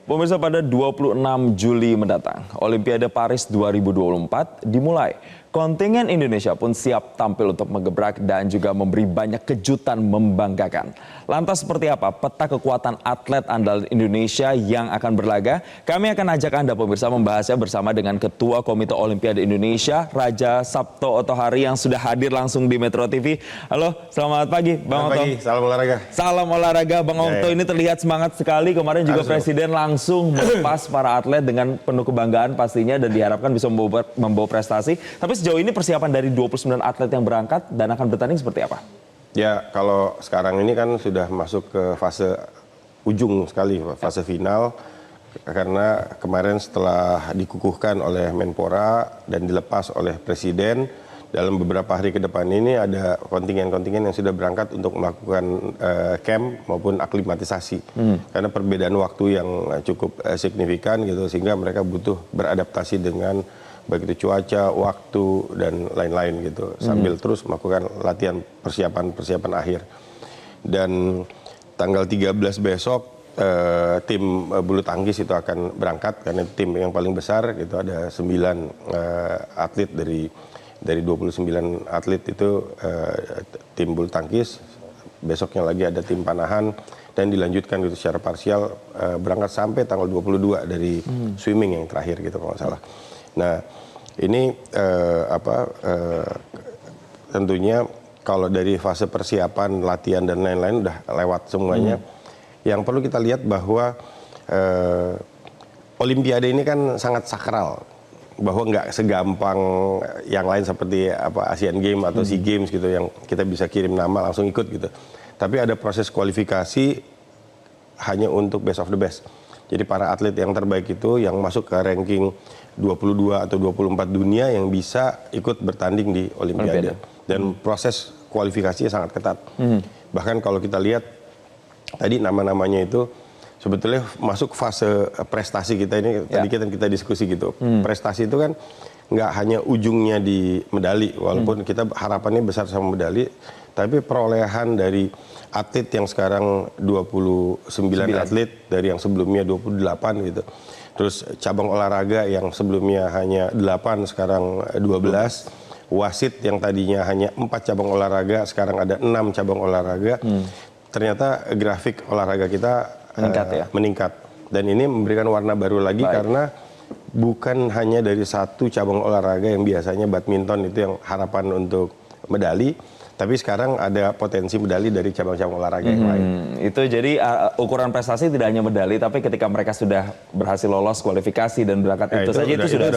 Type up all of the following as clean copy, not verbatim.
Pemirsa, pada 26 Juli mendatang, Olimpiade Paris 2024 dimulai. Kontingen Indonesia pun siap tampil untuk menggebrak dan juga memberi banyak kejutan membanggakan. Lantas seperti apa peta kekuatan atlet andalan Indonesia yang akan berlaga? Kami akan ajak Anda pemirsa membahasnya bersama dengan Ketua Komite Olimpiade Indonesia, Raja Sabto Otohari yang sudah hadir langsung di Metro TV. Halo, selamat pagi Bang Okto. Pagi, salam olahraga. Salam olahraga Bang Okto, ini terlihat semangat sekali. Kemarin juga Presiden langsung melepas para atlet dengan penuh kebanggaan pastinya dan diharapkan bisa membawa prestasi. Tapi sejauh ini persiapan dari 29 atlet yang berangkat dan akan bertanding seperti apa? Ya, kalau sekarang ini kan sudah masuk ke fase ujung sekali, fase final. Karena kemarin setelah dikukuhkan oleh Menpora dan dilepas oleh Presiden, dalam beberapa hari ke depan ini ada kontingen-kontingen yang sudah berangkat untuk melakukan camp maupun aklimatisasi. Karena perbedaan waktu yang cukup signifikan gitu, sehingga mereka butuh beradaptasi dengan baik itu cuaca, waktu, dan lain-lain gitu. Sambil terus melakukan latihan persiapan akhir. Dan tanggal 13 besok tim bulu tangkis itu akan berangkat, karena tim yang paling besar gitu, ada 9 atlet dari 29 atlet itu tim bulu tangkis. Besoknya lagi ada tim panahan dan dilanjutkan gitu secara parsial berangkat sampai tanggal 22 dari swimming yang terakhir gitu kalau nggak salah. Nah, ini tentunya kalau dari fase persiapan, latihan dan lain-lain udah lewat semuanya. Yang perlu kita lihat bahwa Olimpiade ini kan sangat sakral, bahwa nggak segampang yang lain seperti Asian Games atau SEA Games gitu yang kita bisa kirim nama langsung ikut gitu. Tapi ada proses kualifikasi hanya untuk best of the best. Jadi para atlet yang terbaik itu yang masuk ke ranking 22 atau 24 dunia yang bisa ikut bertanding di Olimpiade. Dan proses kualifikasinya sangat ketat. Bahkan kalau kita lihat tadi nama-namanya itu sebetulnya masuk fase prestasi kita ini. Tadi kita diskusi gitu. Prestasi itu kan nggak hanya ujungnya di medali, walaupun kita harapannya besar sama medali, tapi perolehan dari atlet yang sekarang 29 atlet dari yang sebelumnya 28 gitu. Terus cabang olahraga yang sebelumnya hanya 8 sekarang 12. Wasit yang tadinya hanya 4 cabang olahraga sekarang ada 6 cabang olahraga. Ternyata grafik olahraga kita meningkat. Dan ini memberikan warna baru lagi karena bukan hanya dari satu cabang olahraga yang biasanya badminton itu yang harapan untuk medali, tapi sekarang ada potensi medali dari cabang-cabang olahraga yang lain. Itu jadi ukuran prestasi tidak hanya medali, tapi ketika mereka sudah berhasil lolos kualifikasi dan berangkat itu saja itu sudah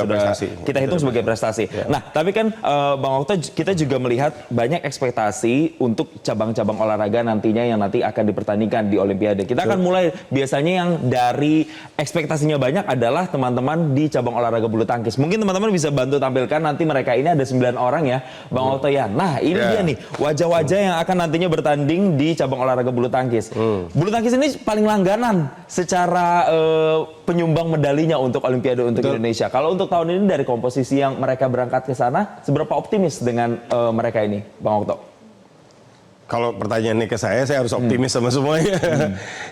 kita hitung sebagai prestasi. Nah, tapi kan Bang Okto, kita juga melihat banyak ekspektasi untuk cabang-cabang olahraga nantinya yang nanti akan dipertandingkan di Olimpiade. Kita akan mulai biasanya yang dari ekspektasinya banyak adalah teman-teman di cabang olahraga bulu tangkis. Mungkin teman-teman bisa bantu tampilkan nanti mereka ini ada 9 orang ya, Bang Okto ya. Nah, ini dia nih wajah-wajah yang akan nantinya bertanding di cabang olahraga bulu tangkis. Bulu tangkis ini paling langganan secara penyumbang medalinya untuk Olimpiade untuk Indonesia. Kalau untuk tahun ini dari komposisi yang mereka berangkat ke sana, seberapa optimis dengan mereka ini, Bang Okto? Kalau pertanyaannya ke saya harus optimis sama semuanya.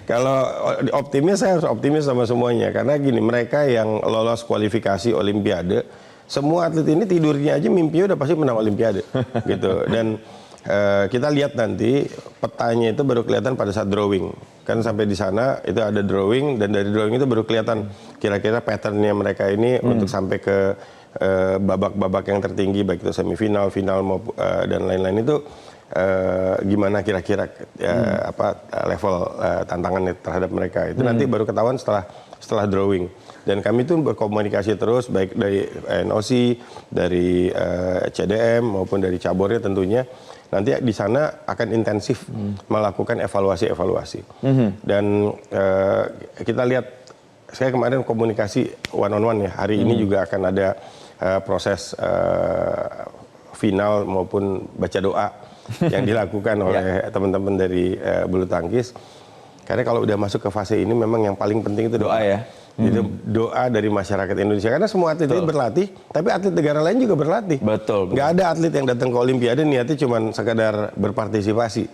Kalau optimis, saya harus optimis sama semuanya. Karena gini, mereka yang lolos kualifikasi Olimpiade, semua atlet ini tidurnya aja mimpinya udah pasti menang Olimpiade. Gitu. Dan kita lihat nanti petanya itu baru kelihatan pada saat drawing. Kan sampai di sana itu ada drawing dan dari drawing itu baru kelihatan kira-kira patternnya mereka ini untuk sampai ke babak-babak yang tertinggi baik itu semifinal, final dan lain-lain itu gimana kira-kira level tantangan terhadap mereka. Itu nanti baru ketahuan setelah drawing. Dan kami tuh berkomunikasi terus baik dari NOC, dari CDM maupun dari cabornya tentunya. Nanti di sana akan intensif melakukan evaluasi. Dan kita lihat, saya kemarin komunikasi one on one ya. Hari ini juga akan ada proses final maupun baca doa yang dilakukan oleh teman-teman dari bulu tangkis. Karena kalau udah masuk ke fase ini memang yang paling penting itu doa ya. Itu doa dari masyarakat Indonesia. Karena semua atlet itu berlatih, tapi atlet negara lain juga berlatih. Nggak ada atlet yang datang ke Olimpiade niatnya cuma sekadar berpartisipasi.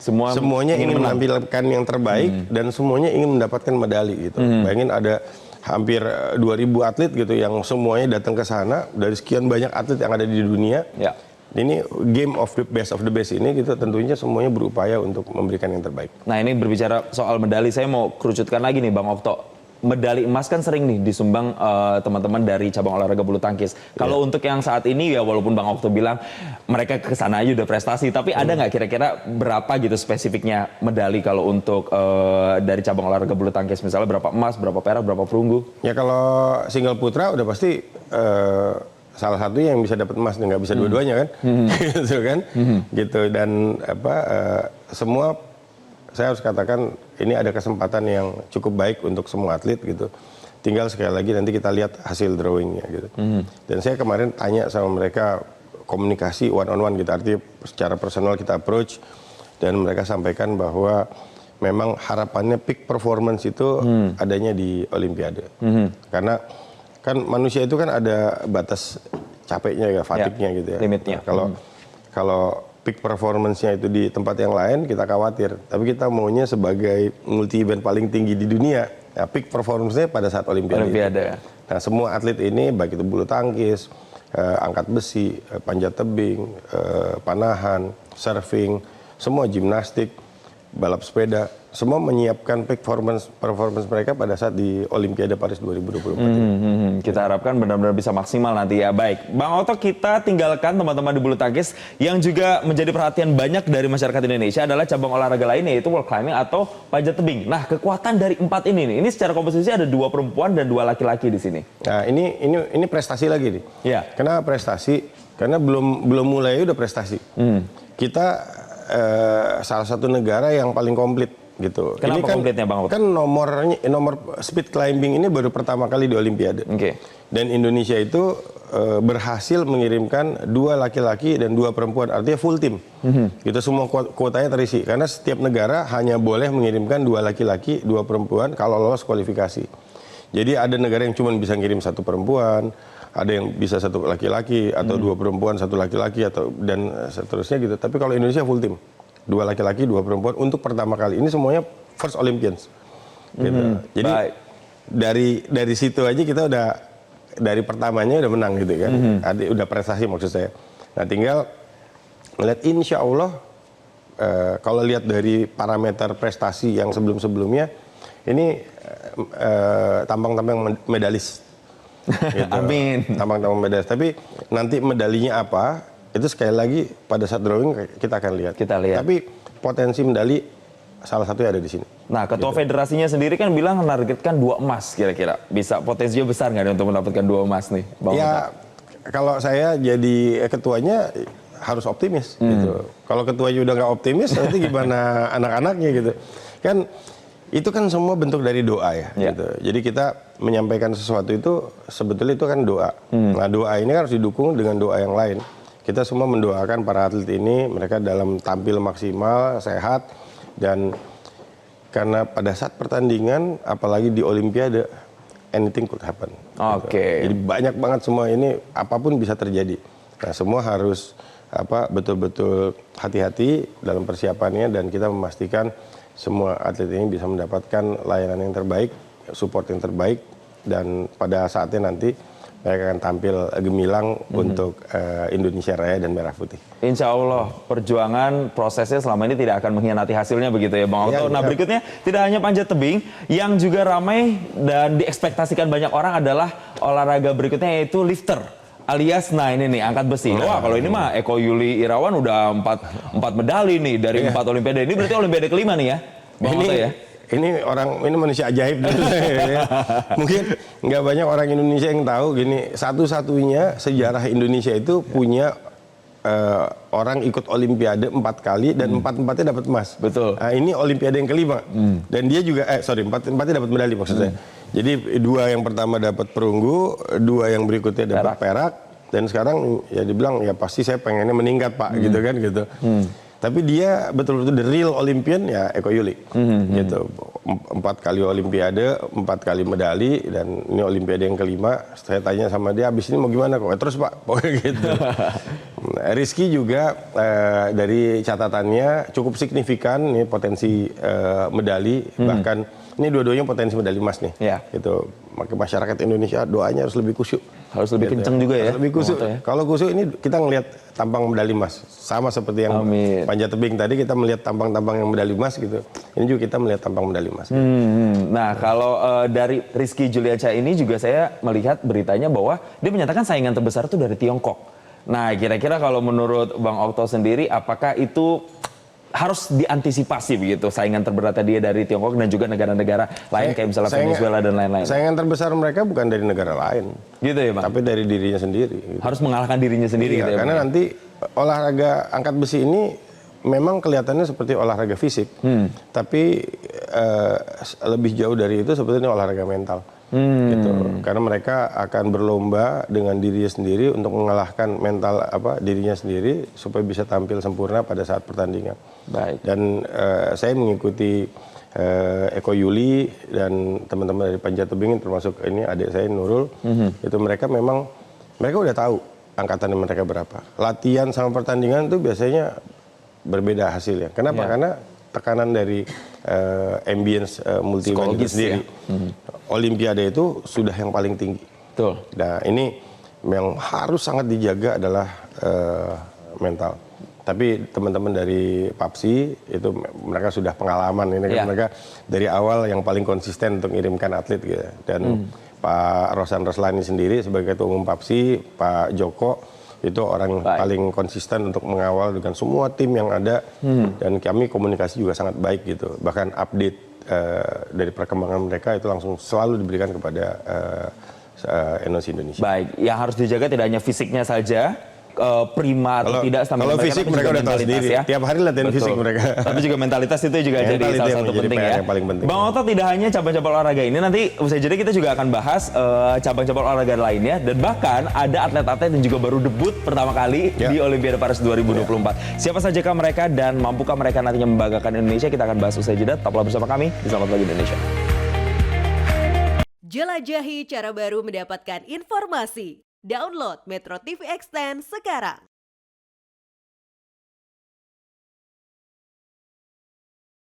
Semuanya ingin menampilkan yang terbaik dan semuanya ingin mendapatkan medali gitu. Bayangin ada hampir 2.000 atlet gitu yang semuanya datang ke sana dari sekian banyak atlet yang ada di dunia. Ya. Ini game of the best ini gitu, tentunya semuanya berupaya untuk memberikan yang terbaik. Nah, ini berbicara soal medali, saya mau kerucutkan lagi nih Bang Okto. Medali emas kan sering nih disumbang teman-teman dari cabang olahraga bulu tangkis. Kalau untuk yang saat ini ya walaupun Bang Okto bilang mereka ke sana aja udah prestasi, tapi ada nggak kira-kira berapa gitu spesifiknya medali kalau untuk dari cabang olahraga bulu tangkis, misalnya berapa emas, berapa perak, berapa perunggu? Ya kalau single putra udah pasti salah satu yang bisa dapat emas, nggak bisa dua-duanya kan, gitu kan, gitu. Dan semua saya harus katakan ini ada kesempatan yang cukup baik untuk semua atlet gitu. Tinggal sekali lagi nanti kita lihat hasil drawingnya gitu. Dan saya kemarin tanya sama mereka komunikasi one on one gitu, artinya secara personal kita approach dan mereka sampaikan bahwa memang harapannya peak performance itu adanya di Olimpiade. Karena kan manusia itu kan ada batas capeknya ya, fatigue-nya gitu ya. Limitnya. Nah, kalau peak performance-nya itu di tempat yang lain kita khawatir. Tapi kita maunya sebagai multi event paling tinggi di dunia, ya peak performance-nya pada saat Olimpiade. Nah, semua atlet ini baik itu bulu tangkis, angkat besi, panjat tebing, panahan, surfing, semua gimnastik, balap sepeda, semua menyiapkan peak performance mereka pada saat di Olimpiade Paris 2024. Kita harapkan benar-benar bisa maksimal nanti ya. Baik, Bang Okto, kita tinggalkan teman-teman di bulu tangkis yang juga menjadi perhatian banyak dari masyarakat Indonesia adalah cabang olahraga lainnya yaitu wall climbing atau panjat tebing. Nah, kekuatan dari 4 ini nih, ini secara komposisi ada 2 perempuan dan 2 laki-laki di sini. Nah, ini prestasi lagi nih. Ya. Kenapa prestasi? Karena belum mulai udah prestasi. Kita salah satu negara yang paling komplit gitu. Kenapa ini kan, komplitnya Bang Okto? Kan nomor speed climbing ini baru pertama kali di Olimpiade. Dan Indonesia itu berhasil mengirimkan 2 laki-laki dan 2 perempuan, artinya full tim. Gitu semua kuotanya terisi. Karena setiap negara hanya boleh mengirimkan 2 laki-laki, 2 perempuan kalau lolos kualifikasi. Jadi ada negara yang cuma bisa ngirim 1 perempuan, ada yang bisa 1 laki-laki atau 2 perempuan 1 laki-laki atau dan seterusnya gitu. Tapi kalau Indonesia full tim. 2 laki-laki, 2 perempuan untuk pertama kali. Ini semuanya first Olympians. Gitu. Jadi dari situ aja kita udah dari pertamanya udah menang gitu kan. Udah prestasi maksud saya. Nah, tinggal ngeliat insya Allah kalau lihat dari parameter prestasi yang sebelum-sebelumnya ini tampang-tampang medalis. Gitu. Amin. Tampang-tampang medalis. Tapi nanti medalinya apa? Itu sekali lagi pada saat drawing kita akan lihat. Tapi potensi medali salah satu ada di sini. Nah, ketua federasinya sendiri kan bilang menargetkan 2 emas kira-kira. Bisa potensinya besar nggak untuk mendapatkan 2 emas nih, Bang? Ya, kalau saya jadi ketuanya harus optimis gitu. Kalau ketuanya udah nggak optimis, nanti gimana anak-anaknya gitu. Kan itu kan semua bentuk dari doa ya. Gitu. Jadi kita menyampaikan sesuatu itu sebetulnya itu kan doa. Nah, doa ini kan harus didukung dengan doa yang lain. Kita semua mendoakan para atlet ini, mereka dalam tampil maksimal, sehat, dan karena pada saat pertandingan, apalagi di Olimpiade, anything could happen. Gitu. Jadi banyak banget semua ini, apapun bisa terjadi. Nah, semua harus betul-betul hati-hati dalam persiapannya, dan kita memastikan semua atlet ini bisa mendapatkan layanan yang terbaik, support yang terbaik, dan pada saatnya nanti mereka akan tampil gemilang untuk Indonesia Raya dan Merah Putih. Insya Allah perjuangan prosesnya selama ini tidak akan mengkhianati hasilnya begitu ya Bang Okto. Nah, berikutnya tidak hanya panjat tebing, yang juga ramai dan diekspektasikan banyak orang adalah olahraga berikutnya yaitu lifter. Alias, nah ini nih, angkat besi. Wah, kalau ini mah Eko Yuli Irawan udah 4 medali nih dari 4 Olimpiade. Ini berarti Olimpiade kelima nih ya, Bang Okto ya? Ini manusia ajaib. Mungkin nggak banyak orang Indonesia yang tahu gini, satu-satunya sejarah Indonesia itu punya orang ikut Olimpiade 4 kali dan 4-4-nya dapat emas. Betul. Nah, ini Olimpiade yang kelima. Dan dia juga, 4-4-nya dapat medali maksud saya. Jadi 2 yang pertama dapat perunggu, 2 yang berikutnya dapat perak. Dan sekarang ya dibilang ya pasti saya pengennya meningkat Pak, gitu kan gitu. Tapi dia betul-betul the real Olympian ya Eko Yuli, gitu. 4 kali Olimpiade, 4 kali medali, dan ini Olimpiade yang kelima. Saya tanya sama dia, abis ini mau gimana kok? Terus Pak, pokoknya gitu. Rizky juga dari catatannya cukup signifikan nih potensi medali, bahkan ini dua-duanya potensi medali emas nih. Ya. Gitu. Maka masyarakat Indonesia doanya harus lebih kusyuk. Harus lebih kenceng juga ya. Harus lebih kusyuk. Ya. Kalau kusyuk ini kita ngelihat tampang medali emas. Sama seperti yang panjat tebing tadi kita melihat tampang-tampang yang medali emas gitu. Ini juga kita melihat tampang medali emas. Nah kalau dari Rizky Juliansyah ini juga saya melihat beritanya bahwa dia menyatakan saingan terbesar itu dari Tiongkok. Nah kira-kira kalau menurut Bang Okto sendiri apakah itu harus diantisipasi begitu saingan terberatnya dia dari Tiongkok dan juga negara-negara lain kayak misalnya Venezuela dan lain-lain. Saingan terbesar mereka bukan dari negara lain. Gitu ya Bang? Tapi dari dirinya sendiri. Gitu. Harus mengalahkan dirinya sendiri gitu ya karena Bang? nanti olahraga angkat besi ini memang kelihatannya seperti olahraga fisik. Tapi lebih jauh dari itu sebetulnya olahraga mental. Gitu. Karena mereka akan berlomba dengan dirinya sendiri untuk mengalahkan mental dirinya sendiri supaya bisa tampil sempurna pada saat pertandingan. Baik. Dan saya mengikuti Eko Yuli dan teman-teman dari panjat tebing termasuk ini adik saya Nurul, itu mereka udah tahu angkatan mereka berapa. Latihan sama pertandingan itu biasanya berbeda hasilnya. Kenapa? Karena tekanan dari ambience multi event itu sendiri. Olimpiade itu sudah yang paling tinggi. Betul. Nah ini yang harus sangat dijaga adalah mental. Tapi teman-teman dari PAPSI itu mereka sudah pengalaman ini kan mereka dari awal yang paling konsisten untuk mengirimkan atlet gitu. Dan Pak Rosan Roslani sendiri sebagai ketua umum PAPSI, Pak Joko itu orang paling konsisten untuk mengawal dengan semua tim yang ada dan kami komunikasi juga sangat baik gitu. Bahkan update dari perkembangan mereka itu langsung selalu diberikan kepada NOC Indonesia. Baik, yang harus dijaga tidak hanya fisiknya saja, prima atau tidak kalau fisik mereka udah tahu sendiri ya. Tiap hari latihan fisik mereka. Tapi juga mentalitas itu juga jadi salah satu penting ya. Yang paling penting. Bang Okto tidak hanya cabang-cabang olahraga ini, nanti usai jeda kita juga akan bahas cabang-cabang olahraga lainnya dan bahkan ada atlet-atlet yang juga baru debut pertama kali di Olimpiade Paris 2024. Siapa sajakah mereka dan mampukah mereka nantinya membanggakan Indonesia? Kita akan bahas usai jeda. Tetaplah bersama kami di Selamat Pagi Indonesia. Jelajahi cara baru mendapatkan informasi. Download Metro TV Extend sekarang.